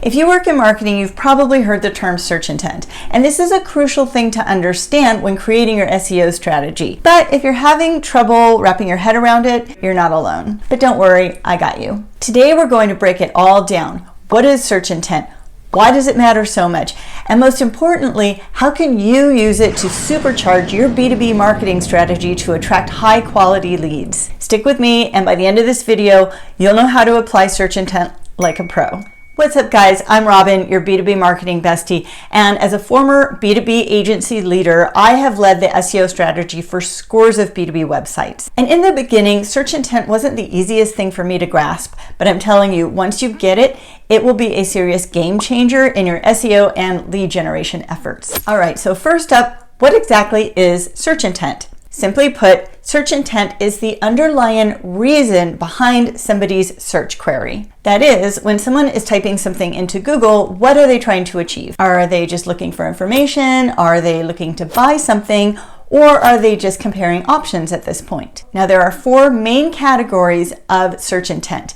If you work in marketing, you've probably heard the term search intent, and this is a crucial thing to understand when creating your SEO strategy. But if you're having trouble wrapping your head around it, you're not alone. But don't worry, I got you. Today we're going to break it all down. What is search intent? Why does it matter so much? And most importantly, how can you use it to supercharge your B2B marketing strategy to attract high quality leads? Stick with me, and by the end of this video, you'll know how to apply search intent like a pro. What's up guys, I'm Robin, your B2B marketing bestie, and as a former B2B agency leader, I have led the SEO strategy for scores of B2B websites. And in the beginning, search intent wasn't the easiest thing for me to grasp, but I'm telling you, once you get it, it will be a serious game changer in your SEO and lead generation efforts. All right, so first up, what exactly is search intent? Simply put, search intent is the underlying reason behind somebody's search query. That is, when someone is typing something into Google, what are they trying to achieve? Are they just looking for information? Are they looking to buy something? Or are they just comparing options at this point? Now, there are four main categories of search intent: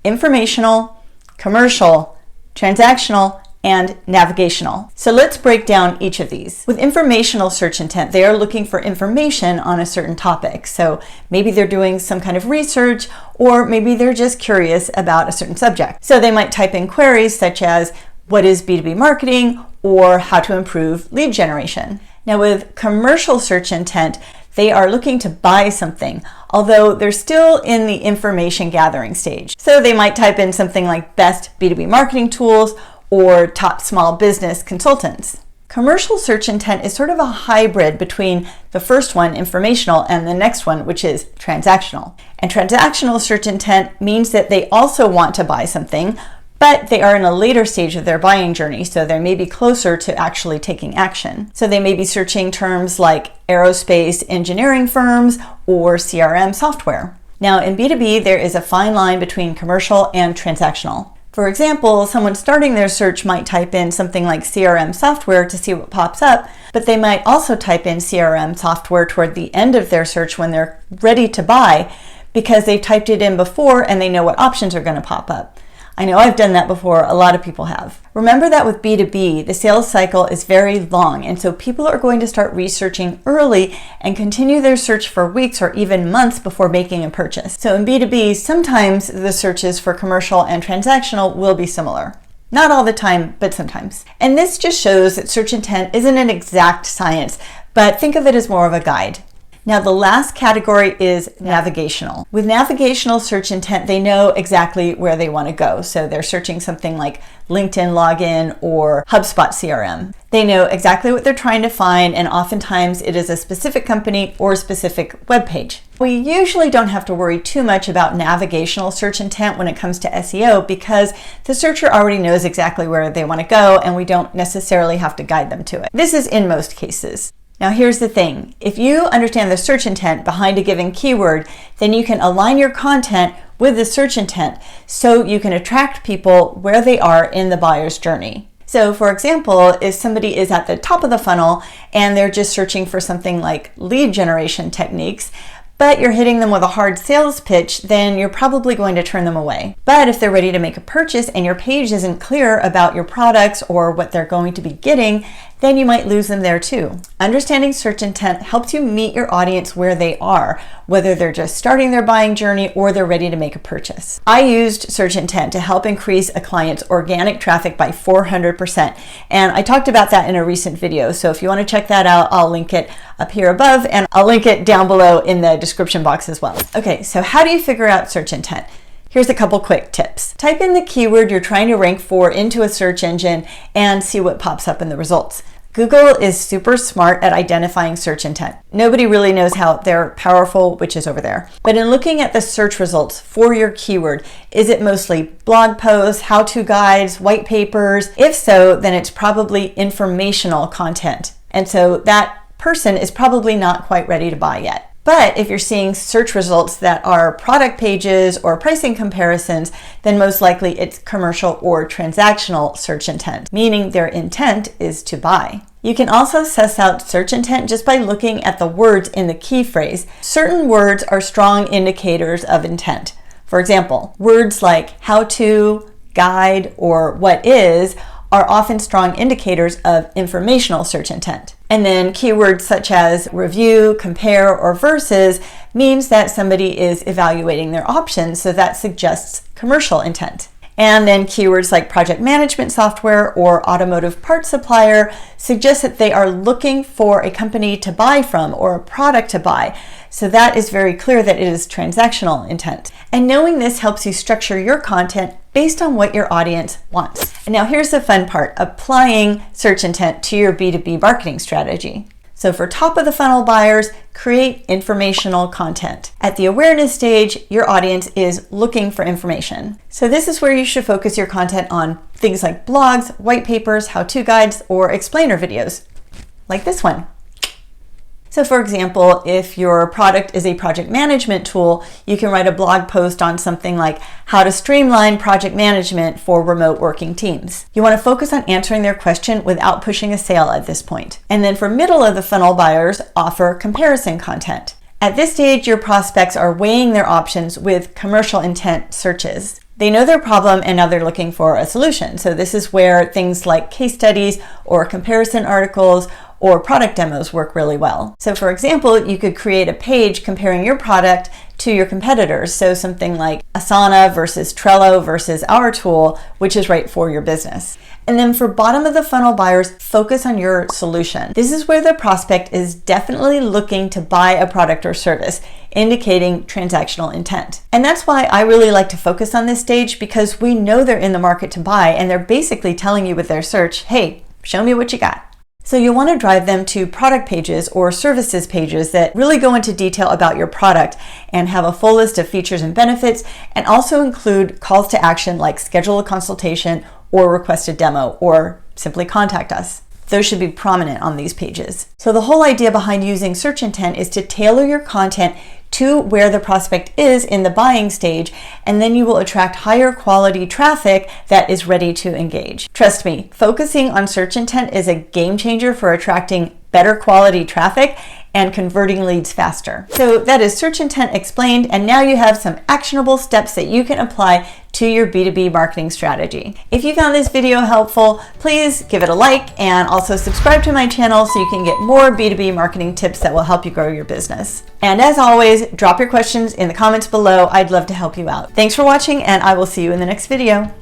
informational, commercial, transactional, and navigational. So let's break down each of these. With informational search intent, they are looking for information on a certain topic. So maybe they're doing some kind of research, or maybe they're just curious about a certain subject. So they might type in queries such as, what is B2B marketing, or how to improve lead generation. Now with commercial search intent, they are looking to buy something, although they're still in the information gathering stage. So they might type in something like best B2B marketing tools, or top small business consultants. Commercial search intent is sort of a hybrid between the first one, informational, and the next one, which is transactional. And transactional search intent means that they also want to buy something, but they are in a later stage of their buying journey, so they may be closer to actually taking action. So they may be searching terms like aerospace engineering firms or CRM software. Now in B2B, there is a fine line between commercial and transactional. For example, someone starting their search might type in something like CRM software to see what pops up, but they might also type in CRM software toward the end of their search when they're ready to buy because they've typed it in before and they know what options are going to pop up. I know I've done that before, a lot of people have. Remember that with B2B, the sales cycle is very long, and so people are going to start researching early and continue their search for weeks or even months before making a purchase. So in B2B, sometimes the searches for commercial and transactional will be similar. Not all the time, but sometimes. And this just shows that search intent isn't an exact science, but think of it as more of a guide. Now, the last category is navigational. With navigational search intent, they know exactly where they want to go. So they're searching something like LinkedIn login or HubSpot CRM. They know exactly what they're trying to find, and oftentimes it is a specific company or a specific web page. We usually don't have to worry too much about navigational search intent when it comes to SEO because the searcher already knows exactly where they want to go, and we don't necessarily have to guide them to it. This is in most cases. Now here's the thing, if you understand the search intent behind a given keyword, then you can align your content with the search intent so you can attract people where they are in the buyer's journey. So for example, if somebody is at the top of the funnel and they're just searching for something like lead generation techniques, but you're hitting them with a hard sales pitch, then you're probably going to turn them away. But if they're ready to make a purchase and your page isn't clear about your products or what they're going to be getting, then you might lose them there too. Understanding search intent helps you meet your audience where they are, whether they're just starting their buying journey or they're ready to make a purchase. I used search intent to help increase a client's organic traffic by 400%. And I talked about that in a recent video. So if you want to check that out, I'll link it up here above and I'll link it down below in the description box as well. Okay, so how do you figure out search intent? Here's a couple quick tips. Type in the keyword you're trying to rank for into a search engine and see what pops up in the results. Google is super smart at identifying search intent. Nobody really knows how they're powerful, which is over there. But in looking at the search results for your keyword, is it mostly blog posts, how-to guides, white papers? If so, then it's probably informational content. And so that person is probably not quite ready to buy yet. But if you're seeing search results that are product pages or pricing comparisons, then most likely it's commercial or transactional search intent, meaning their intent is to buy. You can also suss out search intent just by looking at the words in the key phrase. Certain words are strong indicators of intent. For example, words like how to, guide, or what is are often strong indicators of informational search intent. And then keywords such as review, compare, or versus means that somebody is evaluating their options, so that suggests commercial intent. And then keywords like project management software or automotive parts supplier suggest that they are looking for a company to buy from or a product to buy. So that is very clear that it is transactional intent. And knowing this helps you structure your content based on what your audience wants. And now here's the fun part, applying search intent to your B2B marketing strategy. So for top of the funnel buyers, create informational content. At the awareness stage, your audience is looking for information. So this is where you should focus your content on things like blogs, white papers, how-to guides, or explainer videos, like this one. So for example, if your product is a project management tool, you can write a blog post on something like how to streamline project management for remote working teams. You want to focus on answering their question without pushing a sale at this point. And then for middle of the funnel buyers, offer comparison content. At this stage, your prospects are weighing their options with commercial intent searches. They know their problem and now they're looking for a solution. So this is where things like case studies or comparison articles or product demos work really well. So for example, you could create a page comparing your product to your competitors. So something like Asana versus Trello versus our tool, which is right for your business. And then for bottom of the funnel buyers, focus on your solution. This is where the prospect is definitely looking to buy a product or service, indicating transactional intent. And that's why I really like to focus on this stage, because we know they're in the market to buy and they're basically telling you with their search, hey, show me what you got. So you'll want to drive them to product pages or services pages that really go into detail about your product and have a full list of features and benefits, and also include calls to action like schedule a consultation or request a demo or simply contact us. Those should be prominent on these pages. So the whole idea behind using search intent is to tailor your content to where the prospect is in the buying stage, and then you will attract higher quality traffic that is ready to engage. Trust me, focusing on search intent is a game changer for attracting better quality traffic and converting leads faster. So that is search intent explained, and now you have some actionable steps that you can apply to your B2B marketing strategy. If you found this video helpful, please give it a like and also subscribe to my channel so you can get more B2B marketing tips that will help you grow your business. And as always, drop your questions in the comments below. I'd love to help you out. Thanks for watching, and I will see you in the next video.